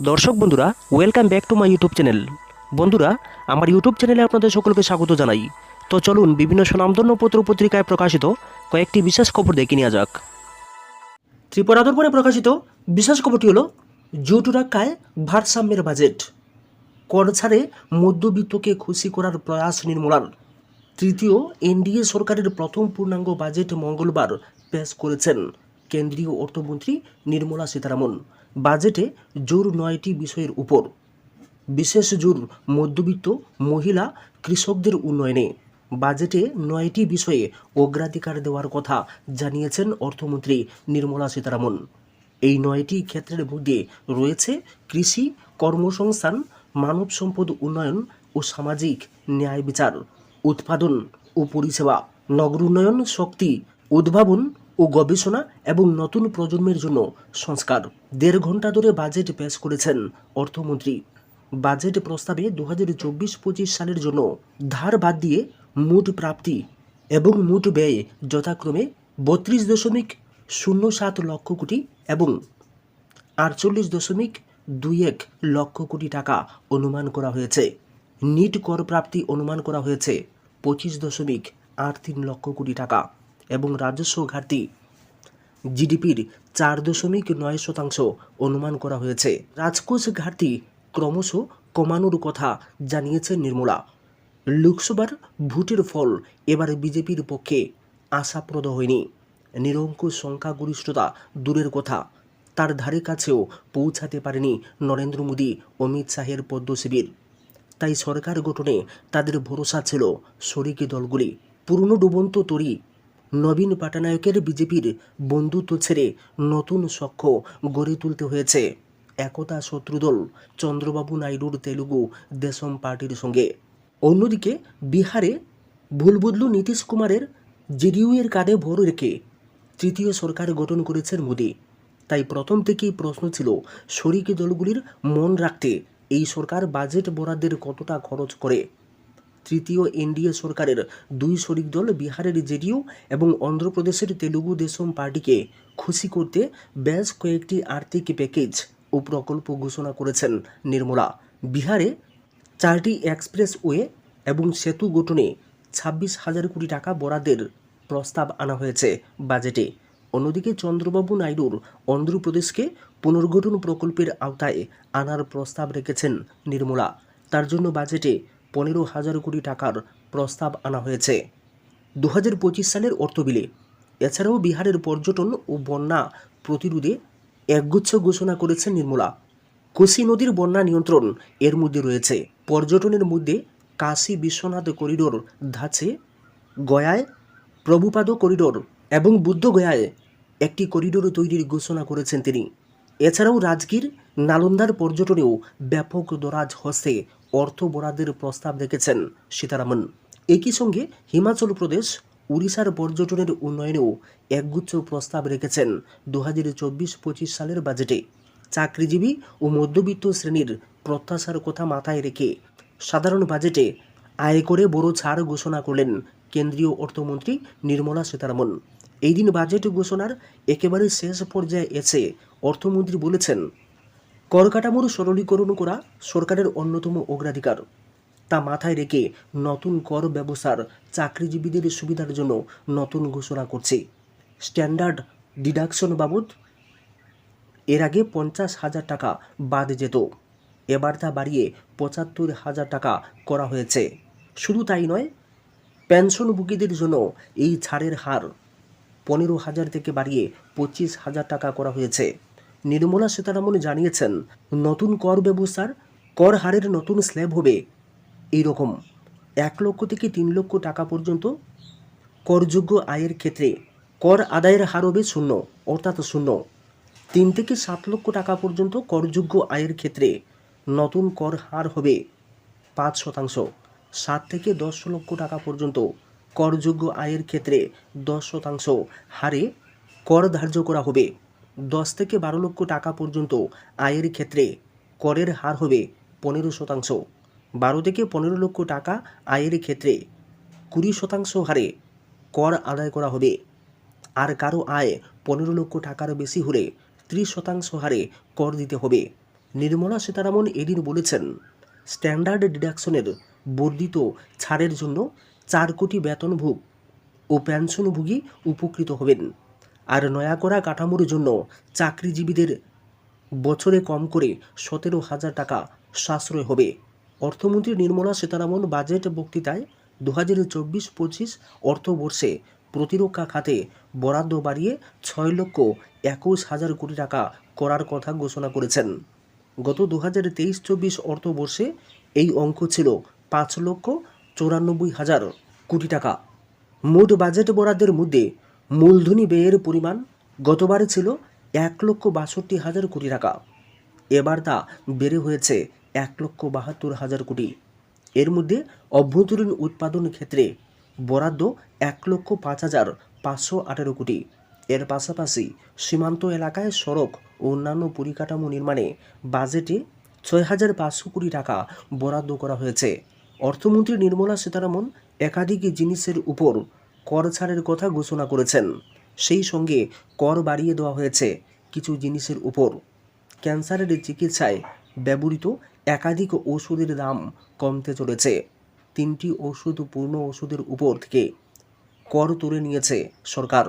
দর্শক বন্ধুরা, welcome back to my YouTube channel. বন্ধুরা, আমার ইউটিউব চ্যানেলে আপনাদের সকলকে স্বাগত জানাই। তো চলুন বিভিন্ন স্বনামধন্য পত্র পত্রিকায় প্রকাশিত কয়েকটি বিশেষ খবর দেখে নেওয়া যাক। ত্রিপুরা দর্পণে প্রকাশিত বিশেষ খবরটি হল জোট রক্ষায় ভারসাম্যের বাজেট, কর ছাড়ে মধ্যবিত্তকে খুশি করার প্রয়াস নির্মূলার। তৃতীয় এনডিএ সরকারের প্রথম পূর্ণাঙ্গ বাজেট মঙ্গলবার পেশ করেছেন কেন্দ্রীয় অর্থমন্ত্রী নির্মলা সীতারামন। বাজেটে জোর 9টি বিষয়ের উপর, বিশেষ জোর মধ্যবিত্ত, মহিলা, কৃষকদের উন্নয়নে। বাজেটে 9টি বিষয়ে অগ্রাধিকার দেওয়ার কথা জানিয়েছেন অর্থমন্ত্রী নির্মলা সীতারামন। এই 9টি ক্ষেত্রের মধ্যে রয়েছে কৃষি, কর্মসংস্থান, মানব সম্পদ উন্নয়ন ও সামাজিক ন্যায় বিচার, উৎপাদন ও পরিষেবা, নগর উন্নয়ন, শক্তি, উদ্ভাবন ও গবেষণা এবং নতুন প্রজন্মের জন্য সংস্কার। 1.5 ঘন্টা ধরে বাজেট পেশ করেছেন অর্থমন্ত্রী। বাজেট প্রস্তাবে 2024-25 সালের জন্য ধার বাদ দিয়ে মোট প্রাপ্তি এবং মোট ব্যয় যথাক্রমে 32.07 লক্ষ কোটি এবং 48.21 লক্ষ কোটি টাকা অনুমান করা হয়েছে। নিট কর প্রাপ্তি অনুমান করা হয়েছে 25.83 লক্ষ কোটি টাকা এবং রাজস্ব ঘাটতি জিডিপির 4.9% অনুমান করা হয়েছে। রাজকোষ ঘাটতি ক্রমশ কমানোর কথা জানিয়েছেন নির্মলা। লোকসভার ভোটের ফল এবার বিজেপির পক্ষে আশাপ্রদ হয়নি। নিরঙ্কুশ সংখ্যাগরিষ্ঠতা দূরের কথা, তার ধারে কাছেও পৌঁছাতে পারেনি নরেন্দ্র মোদী, অমিত শাহের পদ্ম শিবির। তাই সরকার গঠনে তাদের ভরসা ছিল শরিক দলগুলি। পুরনো ডুবন্ত তরী নবীন পাটনায়কের বিজেপির বন্ধুত্ব ছেড়ে নতুন সখ্য গড়ে তুলতে হয়েছে একতা শত্রুদল চন্দ্রবাবু নাইডুর তেলুগু দেশম পার্টির সঙ্গে। অন্যদিকে বিহারে ভুলবুদলু নীতিশ কুমারের জেডিইউ-এর কাঁধে ভর রেখে তৃতীয় সরকার গঠন করেছেন মোদী। তাই প্রথম থেকেই প্রশ্ন ছিল শরিক দলগুলির মন রাখতে এই সরকার বাজেট বরাদ্দের কতটা খরচ করে। তৃতীয় এনডিএ সরকারের দুই শরিক দল বিহারের জেডিইউ এবং অন্ধ্রপ্রদেশের তেলুগু দেশম পার্টিকে খুশি করতে বেশ কয়েকটি আর্থিক প্যাকেজ ও প্রকল্প ঘোষণা করেছেন নির্মলা। বিহারে 4টি এক্সপ্রেসওয়ে এবং সেতু গঠনে 26,000 কোটি টাকা বরাদ্দের প্রস্তাব আনা হয়েছে বাজেটে। অন্যদিকে চন্দ্রবাবু নাইডুর অন্ধ্রপ্রদেশকে পুনর্গঠন প্রকল্পের আওতায় আনার প্রস্তাব রেখেছেন নির্মলা। তার জন্য বাজেটে 15,000 কোটি টাকার প্রস্তাব আনা হয়েছে 2025 সালের অর্থ বিলে। এছাড়াও বিহারের পর্যটন ও বন্যা প্রতিরোধে একগুচ্ছ ঘোষণা করেছেন নির্মলা। কোসি নদীর বন্যা নিয়ন্ত্রণ এর মধ্যে রয়েছে। পর্যটনের মধ্যে কাশী বিশ্বনাথ করিডোর ধাঁচে, গয়ায় প্রভুপাদ করিডোর এবং বুদ্ধগয়ায় একটি করিডোর তৈরির ঘোষণা করেছেন তিনি। এছাড়াও রাজগীর, নালন্দার পর্যটনেও ব্যাপক দরাজ হস্তে অর্থ বরাদ্দের প্রস্তাব রেখেছেন সীতারামন। একই সঙ্গে হিমাচল প্রদেশ, উড়িষ্যার পর্যটনের উন্নয়নেও একগুচ্ছ প্রস্তাব রেখেছেন 2024-25 সালের বাজেটে। চাকরিজীবী ও মধ্যবিত্ত শ্রেণীর প্রত্যাশার কথা মাথায় রেখে সাধারণ বাজেটে আয়করে বড় ছাড় ঘোষণা করলেন কেন্দ্রীয় অর্থমন্ত্রী নির্মলা সীতারামন। এই দিন বাজেট ঘোষণার একেবারে শেষ পর্যায়ে এসে অর্থমন্ত্রী বলেছেন, কর কাঠামোর সরলীকরণ করা সরকারের অন্যতম অগ্রাধিকার। তা মাথায় রেখে নতুন কর ব্যবস্থার চাকরিজীবীদের সুবিধার জন্য নতুন ঘোষণা করছে। স্ট্যান্ডার্ড ডিডাকশন বাবদ এর আগে 50,000 টাকা বাদ যেত, এবার তা বাড়িয়ে 75,000 টাকা করা হয়েছে। শুধু তাই নয়, পেনশনভোগীদের জন্য এই ছাড়ের হার 15,000 থেকে বাড়িয়ে 25,000 টাকা করা হয়েছে। নির্মলা সীতারামন জানিয়েছেন, নতুন কর ব্যবস্থার কর হারের নতুন স্ল্যাব হবে এইরকম: 1 লক্ষ থেকে 3 লক্ষ টাকা পর্যন্ত করযোগ্য আয়ের ক্ষেত্রে কর আদায়ের হার হবে 0, অর্থাৎ 0। 3 থেকে 7 লক্ষ টাকা পর্যন্ত করযোগ্য আয়ের ক্ষেত্রে নতুন কর হার হবে 5%। 7 থেকে 10 লক্ষ টাকা পর্যন্ত করযোগ্য আয়ের ক্ষেত্রে 10% হারে কর ধার্য করা হবে। 10 থেকে 12 লক্ষ টাকা পর্যন্ত আয়ের ক্ষেত্রে করের হার হবে 15%। 12 থেকে 15 লক্ষ টাকা আয়ের ক্ষেত্রে 20% হারে কর আদায় করা হবে। আর কারো আয় 15 লক্ষ টাকার বেশি হলে 30% হারে কর দিতে হবে। নির্মলা সীতারামন এদিন বলেছেন, স্ট্যান্ডার্ড ডিডাকশনের বর্ধিত ছাড়ের জন্য 4 কোটি বেতনভোগ ও পেনশনভোগী উপকৃত হবেন। আর নয়া করা কাঠামোর জন্য চাকরিজীবীদের বছরে কম করে 17,000 টাকা সাশ্রয় হবে। অর্থমন্ত্রী নির্মলা সীতারামন বাজেট বক্তৃতায় 2024-25 অর্থবর্ষে প্রতিরক্ষা খাতে বরাদ্দ বাড়িয়ে 6,21,000 কোটি টাকা করার কথা ঘোষণা করেছেন। গত 2023-24 অর্থবর্ষে এই অঙ্ক ছিল 5,94,000 কোটি টাকা। মোট বাজেট বরাদ্দের মধ্যে মূলধনী ব্যয়ের পরিমাণ গতবার ছিল 1,62,000 কোটি টাকা। এবার তা বেড়ে হয়েছে 1,72,000 কোটি। এর মধ্যে অভ্যন্তরীণ উৎপাদন ক্ষেত্রে বরাদ্দ 1,05,518 কোটি। এর পাশাপাশি সীমান্ত এলাকায় সড়ক ও অন্যান্য পরিকাঠামো নির্মাণে বাজেটে 6,500 কোটি টাকা বরাদ্দ করা হয়েছে। অর্থমন্ত্রী নির্মলা সীতারামন একাধিক জিনিসের উপর কর ছাড়ের কথা ঘোষণা করেছেন। সেই সঙ্গে কর বাড়িয়ে দেওয়া হয়েছে কিছু জিনিসের উপর। ক্যান্সারের চিকিৎসায় ব্যবহৃত একাধিক ওষুধের দাম কমতে চলেছে। 3টি ওষুধ পূর্ণ ওষুধের উপর থেকে কর তুলে নিয়েছে সরকার।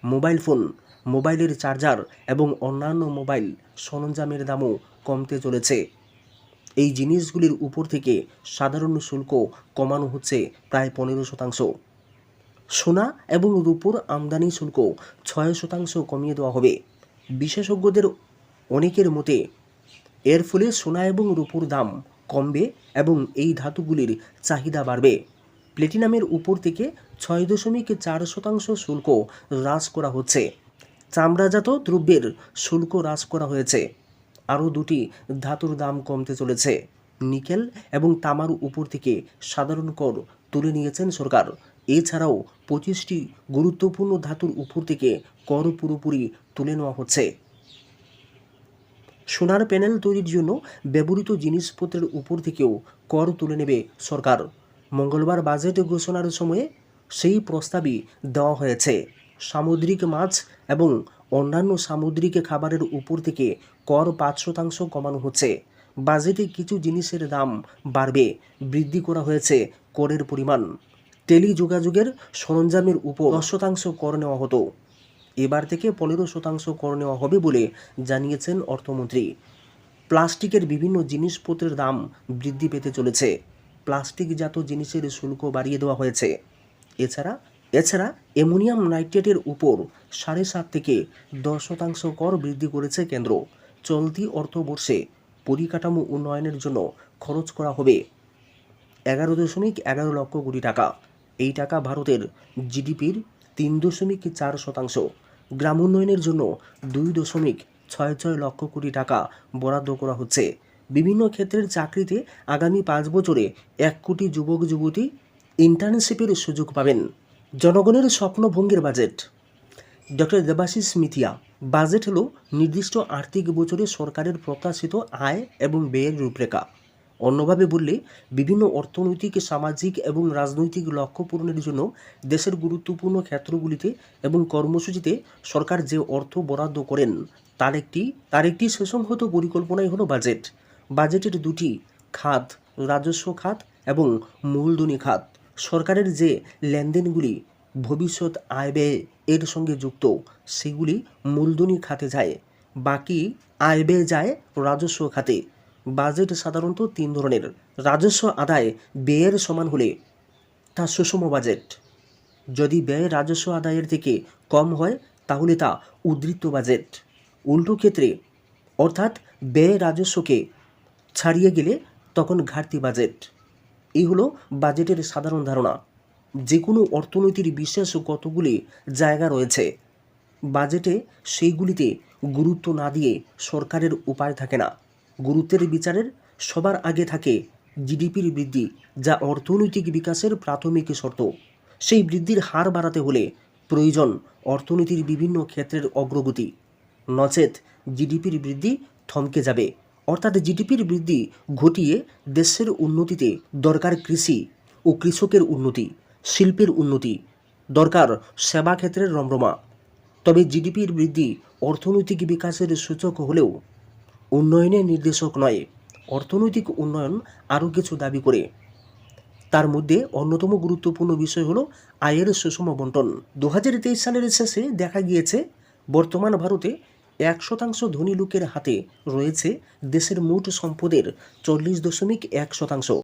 মোবাইল ফোন, মোবাইলের চার্জার এবং অন্যান্য মোবাইল সরঞ্জামের দামও কমতে চলেছে। এই জিনিসগুলির উপর থেকে সাধারণ শুল্ক কমানো হচ্ছে প্রায় 15%। সোনা এবং রূপোর আমদানি শুল্ক 6% কমিয়ে দেওয়া হবে। বিশেষজ্ঞদের অনেকের মতে এর ফলে সোনা এবং রূপোর দাম কমবে এবং এই ধাতুগুলির চাহিদা বাড়বে। প্লেটিনামের উপর থেকে 6.4% শুল্ক হ্রাস করা হচ্ছে। চামড়াজাত দ্রব্যের শুল্ক হ্রাস করা হয়েছে। আরও 2টি ধাতুর দাম কমতে চলেছে। নিকেল এবং তামার উপর থেকে সাধারণ কর তুলে নিয়েছেন সরকার। এছাড়াও 25টি গুরুত্বপূর্ণ ধাতুর উপর থেকে কর পুরোপুরি তুলে নেওয়া হচ্ছে। সোনার প্যানেল তৈরির জন্য ব্যবহৃত জিনিসপত্রের উপর থেকেও কর তুলে নেবে সরকার। মঙ্গলবার বাজেট ঘোষণার সময়ে সেই প্রস্তাবই দেওয়া হয়েছে। সামুদ্রিক মাছ এবং অন্যান্য সামুদ্রিক খাবারের উপর থেকে কর 5% কমানো হচ্ছে। বাজেটে কিছু জিনিসের দাম বাড়বে, বৃদ্ধি করা হয়েছে করের পরিমাণ। টেলিযোগাযোগের সরঞ্জামের উপর 10% কর নেওয়া হতো, এবার থেকে 15% কর নেওয়া হবে বলে জানিয়েছেন অর্থমন্ত্রী। প্লাস্টিকের বিভিন্ন জিনিসপত্রের দাম বৃদ্ধি পেতে চলেছে। প্লাস্টিকজাত জিনিসের শুল্ক বাড়িয়ে দেওয়া হয়েছে। এছাড়া অ্যামোনিয়াম নাইট্রেটের উপর 7.5 থেকে 10% কর বৃদ্ধি করেছে কেন্দ্র। চলতি অর্থবর্ষে পরিকাঠামো উন্নয়নের জন্য খরচ করা হবে 11.11 লক্ষ কোটি টাকা। এই টাকা ভারতের জিডিপির 3.4%। গ্রাম উন্নয়নের জন্য 2.66 লক্ষ কোটি টাকা বরাদ্দ করা হচ্ছে। বিভিন্ন ক্ষেত্রের চাকরিতে আগামী 5 বছরে 1 কোটি যুবক যুবতী ইন্টার্নশিপের সুযোগ পাবেন। জনগণের স্বপ্নভঙ্গের বাজেট। ডক্টর দেবাশিস মিথিয়া। বাজেট হলো নির্দিষ্ট আর্থিক বছরে সরকারের প্রত্যাশিত আয় এবং ব্যয়ের রূপরেখা। অন্যভাবে বললে বিভিন্ন অর্থনৈতিক, সামাজিক এবং রাজনৈতিক লক্ষ্য পূরণের জন্য দেশের গুরুত্বপূর্ণ ক্ষেত্রগুলিতে এবং কর্মসূচিতে সরকার যে অর্থ বরাদ্দ করেন তার একটি সুসংহত পরিকল্পনাই হলো বাজেট। বাজেটের 2টি খাত, রাজস্ব খাত এবং মূলধনী খাত। সরকারের যে লেনদেনগুলি ভবিষ্যৎ আয় ব্যয় এর সঙ্গে যুক্ত সেগুলি মূলধনী খাতে যায়, বাকি আয় ব্যয় যায় রাজস্ব খাতে। বাজেট সাধারণত 3 ধরনের। রাজস্ব আদায় ব্যয়ের সমান হলে তা সুষম বাজেট। যদি ব্যয় রাজস্ব আদায়ের থেকে কম হয় তাহলে তা উদ্বৃত্ত বাজেট। উল্টো ক্ষেত্রে অর্থাৎ ব্যয় রাজস্বকে ছাড়িয়ে গেলে তখন ঘাটতি বাজেট। এই হলো বাজেটের সাধারণ ধারণা। যে কোনো অর্থনীতির বিশেষ কতগুলি জায়গা রয়েছে, বাজেটে সেইগুলিতে গুরুত্ব না দিয়ে সরকারের উপায় থাকে না। গুরুত্বের বিচারের সবার আগে থাকে জিডিপির বৃদ্ধি, যা অর্থনৈতিক বিকাশের প্রাথমিক শর্ত। সেই বৃদ্ধির হার বাড়াতে হলে প্রয়োজন অর্থনীতির বিভিন্ন ক্ষেত্রের অগ্রগতি, নচেত জিডিপির বৃদ্ধি থমকে যাবে। অর্থাৎ জিডিপির বৃদ্ধি ঘটিয়ে দেশের উন্নতিতে দরকার কৃষি ও কৃষকের উন্নতি, শিল্পের উন্নতি, দরকার সেবা ক্ষেত্রের রমরমা। তবে জিডিপির বৃদ্ধি অর্থনৈতিক বিকাশের সূচক হলেও উন্নয়নের নির্দেশক নয়, অর্থনৈতিক উন্নয়ন আরও কিছু দাবি করে। তার মধ্যে অন্যতম গুরুত্বপূর্ণ বিষয় হলো আয়ের সুষম বন্টন। 2023 সালের শেষে দেখা গিয়েছে বর্তমান ভারতে 1% ধনী লোকের হাতে রয়েছে দেশের মোট সম্পদের 40.1%।